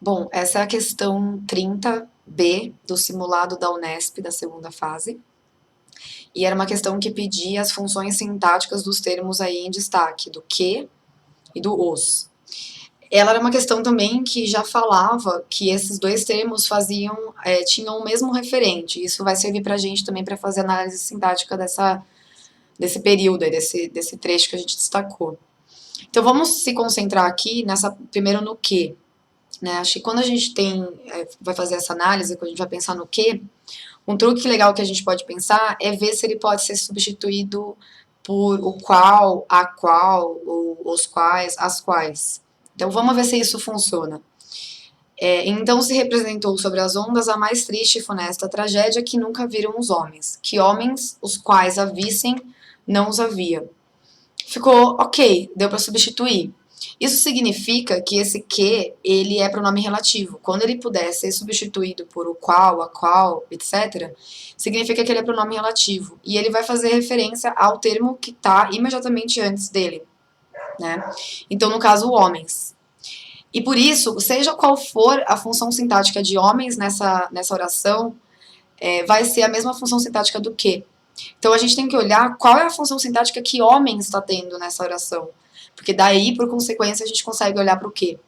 Bom, essa é a questão 30B do simulado da Unesp da segunda fase. E era uma questão que pedia as funções sintáticas dos termos aí em destaque, do que e do os. Ela era uma questão também que já falava que esses dois termos tinham o mesmo referente. Isso vai servir para a gente também para fazer análise sintática desse período, desse trecho que a gente destacou. Então vamos se concentrar aqui primeiro no que. Né? Acho que quando a gente vai fazer essa análise, quando a gente vai pensar no que, um truque legal que a gente pode pensar é ver se ele pode ser substituído por o qual, a qual, ou os quais, as quais. Então vamos ver se isso funciona. Então se representou sobre as ondas a mais triste e funesta tragédia que nunca viram os homens, que homens os quais a vissem não os havia. Ficou ok, deu para substituir. Isso significa que esse que, ele é pronome relativo. Quando ele puder ser substituído por o qual, a qual, etc., significa que ele é pronome relativo. E ele vai fazer referência ao termo que está imediatamente antes dele. Né? Então, no caso, homens. E por isso, seja qual for a função sintática de homens nessa oração, vai ser a mesma função sintática do que. Então a gente tem que olhar qual é a função sintática que homem está tendo nessa oração. Porque daí, por consequência, a gente consegue olhar para o quê,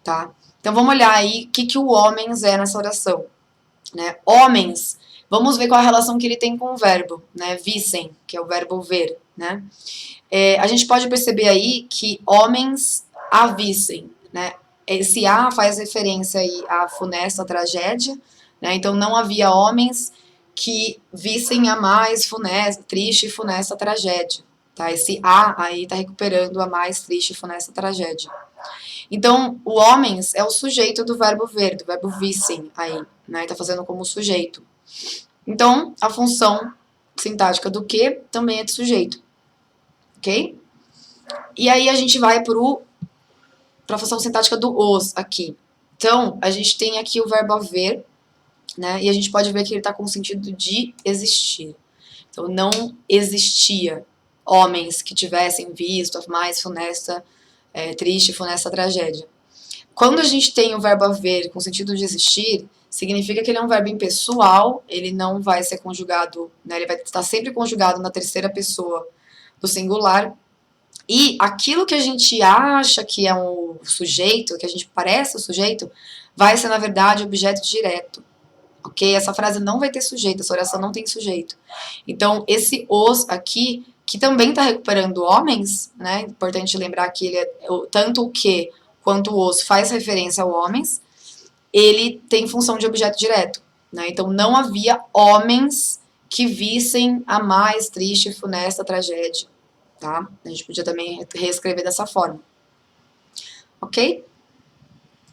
tá? Então vamos olhar aí o que o homens é nessa oração. Né? Homens, vamos ver qual a relação que ele tem com o verbo, né? Vissem, que é o verbo ver, né? A gente pode perceber aí que homens a vissem, né? Esse a faz referência aí à funesta tragédia, né? Então não havia homens que vissem a mais funesta, triste e funesta tragédia. Tá? Esse a aí está recuperando a mais triste e funesta tragédia. Então, o homens é o sujeito do verbo ver, do verbo vissem aí, né? Está fazendo como sujeito. Então, a função sintática do que também é de sujeito, ok? E aí a gente vai para a função sintática do os aqui. Então, a gente tem aqui o verbo haver, né? E a gente pode ver que ele está com o sentido de existir. Então, não existia homens que tivessem visto a mais funesta, triste e funesta tragédia. Quando a gente tem o verbo haver com o sentido de existir, significa que ele é um verbo impessoal, ele não vai ser conjugado, né? Ele vai estar sempre conjugado na terceira pessoa do singular. E aquilo que a gente acha que é um sujeito, que a gente parece o sujeito, vai ser, na verdade, objeto direto. Ok? Essa frase não vai ter sujeito, essa oração não tem sujeito. Então, esse os aqui, que também está recuperando homens, né? Importante lembrar que ele tanto o que quanto o os faz referência ao homens, ele tem função de objeto direto. Né? Então, não havia homens que vissem a mais triste e funesta tragédia. Tá? A gente podia também reescrever dessa forma. Ok?